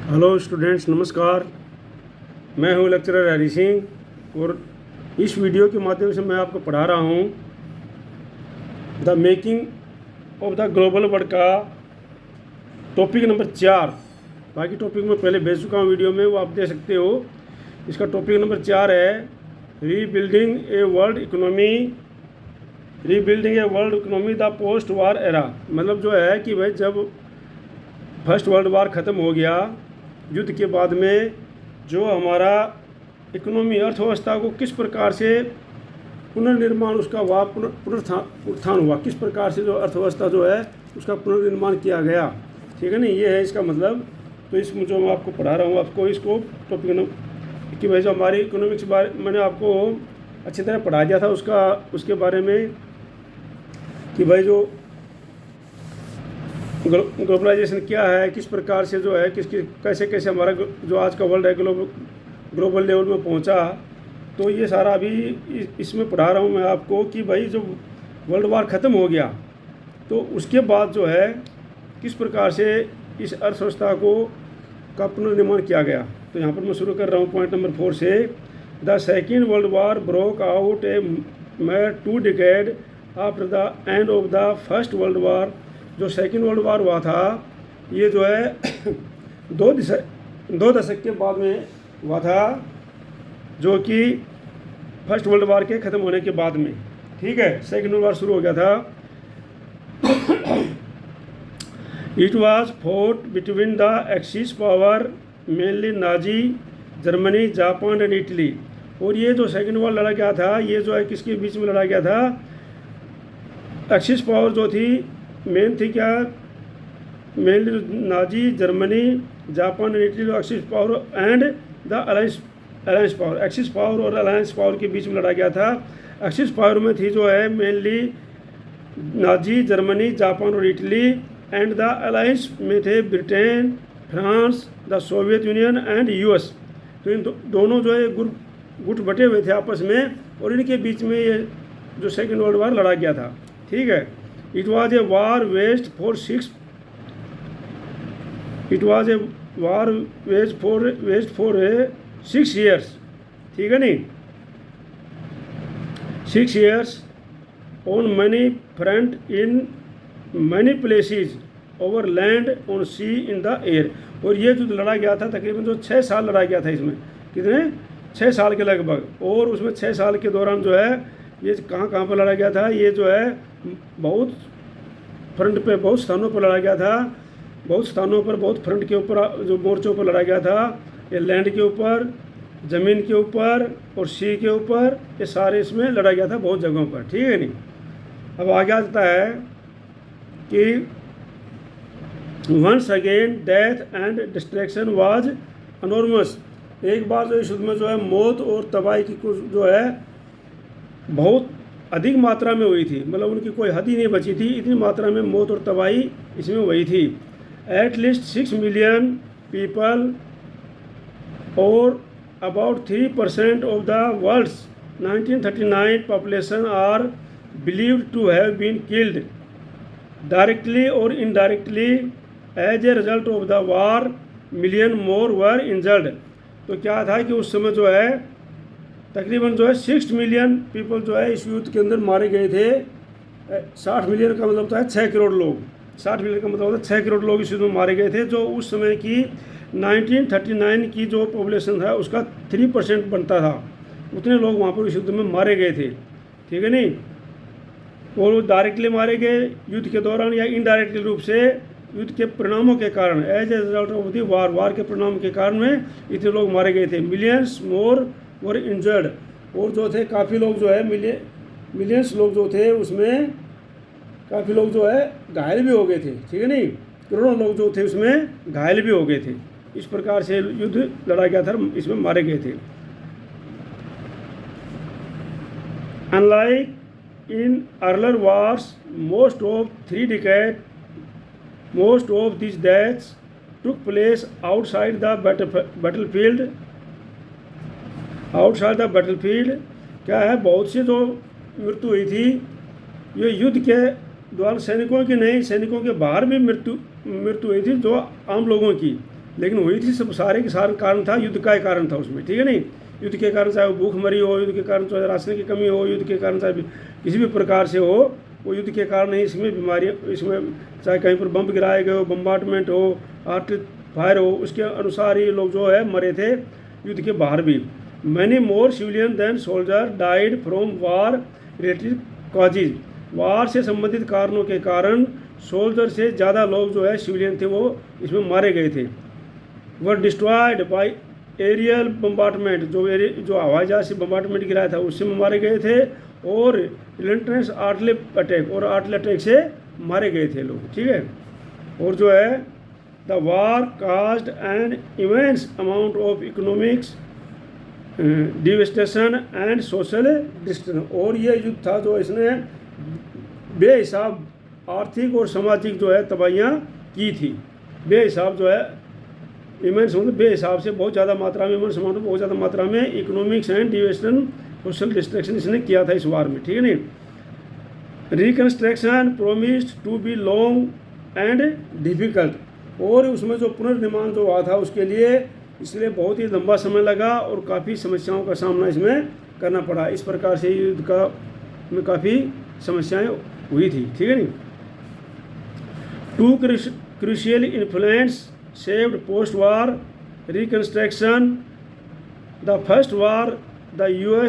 Hello students, नमस्कार। मैं हूं लेक्चरर हरी सिंह और इस वीडियो के माध्यम से मैं आपको पढ़ा रहा हूं the making of the global world का टॉपिक नंबर 4। बाकी टॉपिक मैं पहले भेज चुका हूं वीडियो में, वो आप दे सकते हो। इसका टॉपिक नंबर 4 है rebuilding a world economy. Rebuilding a world economy the post war era. मतलब जो है कि भाई जब फर्स्ट वर्ल्ड वार ख़त्म हो गया, युद्ध के बाद में जो हमारा इकोनॉमी अर्थव्यवस्था को किस प्रकार से पुनर्निर्माण उसका हुआ, पुनरुत्थान हुआ, किस प्रकार से जो अर्थव्यवस्था जो है उसका पुनर्निर्माण किया गया। ठीक है नहीं, ये है इसका मतलब। तो इसमें जो मैं आपको पढ़ा रहा हूँ, आपको इसको टॉपिक कि भाई जो हमारी इकोनॉमिक्स बारे मैंने आपको अच्छी तरह पढ़ा दिया था उसके बारे में कि भाई जो ग्लोबलाइजेशन क्या है, किस प्रकार से जो है कैसे कैसे हमारा जो आज का वर्ल्ड है ग्लोबल लेवल में पहुंचा। तो ये सारा अभी इसमें पढ़ा रहा हूं मैं आपको कि भाई जो वर्ल्ड वार ख़त्म हो गया तो उसके बाद जो है किस प्रकार से इस अर्थव्यवस्था का पुनर्निर्माण किया गया। तो यहाँ पर मैं शुरू कर रहा हूँ पॉइंट नंबर 4 से। The second world war broke out A mere 2 decades after the end of the first world war. जो सेकेंड वर्ल्ड वार हुआ था ये जो है दो दशक के बाद में हुआ था, जो कि फर्स्ट वर्ल्ड वार के ख़त्म होने के बाद में। ठीक है, सेकेंड वर्ल्ड वार शुरू हो गया था। It was fought between the axis power mainly Nazi Germany, Japan and Italy. और ये जो सेकेंड वार लड़ा गया था ये जो है किसके बीच में लड़ा गया था। एक्सिस पावर जो थी मेन थी क्या, mainly Nazi Germany, Japan and Italy. Axis power and the alliance power. Axis power और अलायंस पावर के बीच में लड़ा गया था। एक्सिस पावर में थी जो है मेनली नाजी जर्मनी, जापान और इटली। एंड द अलायंस में थे Britain, France, the Soviet union and US. तो इन दोनों जो है गुट बटे हुए थे आपस में और इनके बीच में ये जो सेकेंड वर्ल्ड वार लड़ा गया था। ठीक है, it was a war waste for 6 years। ठीक है नहीं, 6 years on many front in many places over land on sea in the air. और ये जो लड़ा गया था तकरीबन जो 6 साल लड़ा गया था, इसमें कितने 6 साल के लगभग। और उसमें 6 साल के दौरान जो है ये कहाँ कहाँ पर लड़ा गया था, ये जो है बहुत फ्रंट पे बहुत स्थानों पर लड़ा गया था। बहुत स्थानों पर, बहुत फ्रंट के ऊपर जो मोर्चों पर लड़ा गया था। ये लैंड के ऊपर, ज़मीन के ऊपर और सी के ऊपर, ये सारे इसमें लड़ा गया था बहुत जगहों पर। ठीक है नहीं, अब आगे आता है कि once again death and distraction was enormous. एक बार जो इस युद्ध में जो है मौत और तबाही की कुछ जो है बहुत अधिक मात्रा में हुई थी। मतलब उनकी कोई हद ही नहीं बची थी, इतनी मात्रा में मौत और तबाही इसमें हुई थी। एट लीस्ट 6 million पीपल और about 3% of the world's 1939 population are believed to have been killed directly और indirectly as a result of the war. Million more were injured. तो क्या था कि उस समय जो है तकरीबन जो है 6 million पीपल जो है इस युद्ध के अंदर मारे गए थे। 60 मिलियन का मतलब होता है 6 करोड़ लोग। 60 मिलियन का मतलब होता है 6 करोड़ लोग इस युद्ध में मारे गए थे, जो उस समय की 1939 की जो पॉपुलेशन था उसका 3% बनता था। उतने लोग वहाँ पर इस युद्ध में मारे गए थे। ठीक है नहीं, और वो डायरेक्टली मारे गए युद्ध के दौरान या इनडायरेक्टली रूप से युद्ध के परिणामों के कारण, as a result of the war के परिणाम के कारण में इतने लोग मारे गए थे। Millions more were injured. और जो थे काफ़ी लोग जो है मिलियंस लोग जो थे उसमें काफ़ी लोग जो है घायल भी हो गए थे। ठीक है नहीं, करोड़ों लोग जो थे उसमें घायल भी हो गए थे। इस प्रकार से युद्ध लड़ा गया था, इसमें मारे गए थे। Unlike in earlier wars most of this deaths took place outside the battlefield. क्या है, बहुत सी जो मृत्यु हुई थी ये युद्ध के दौरान सैनिकों की नहीं, सैनिकों के बाहर भी मृत्यु हुई थी, जो आम लोगों की। लेकिन हुई थी सब सारे के सारे कारण था युद्ध का ही कारण था उसमें, ठीक है नहीं। युद्ध के कारण चाहे वो भूखमरी हो, युद्ध के कारण चाहे राशन की कमी हो, युद्ध के कारण चाहे किसी भी प्रकार से हो, वो युद्ध के कारण ही इसमें बीमारियाँ, इसमें चाहे कहीं पर बम गिराए गए हो, बम्बार्टमेंट हो, आर्टिलरी फायर हो, उसके अनुसार ये लोग जो है मरे थे युद्ध के बाहर भी। Many more civilian than soldier died from war related causes, war से संबंधित कारणों के कारण सोल्जर से ज़्यादा लोग जो है सिविलियन थे वो इसमें मारे गए थे। Were destroyed by aerial bombardment, जो हवाई जहाज से बम्बार्टमेंट गिराया था उससे मारे गए थे, और रिलेंटेंस आर्टिलरी अटैक, और आर्टिलरी अटैक से मारे गए थे लोग, ठीक है। और जो है the war caused an immense amount of economics devastation and social distraction, और ये युद्ध था जो इसने बेहिसाब आर्थिक और सामाजिक जो है तबाहियाँ की थी। बेहिसाब जो है इमेंस मतलब बेहिसाब से बहुत ज़्यादा मात्रा में, इमेंस अमाउंट बहुत ज़्यादा मात्रा में economics and devastation social destruction इसने किया था इस वार में, ठीक है नहीं। Reconstruction promised to be long and difficult, और उसमें जो पुनर्निर्माण जो हुआ था उसके लिए इसलिए बहुत ही लंबा समय लगा और काफ़ी समस्याओं का सामना इसमें करना पड़ा। इस प्रकार से युद्ध का में काफ़ी समस्याएं हुई थी, ठीक है नहीं। Two crucial influence shaped post war reconstruction, the first was the US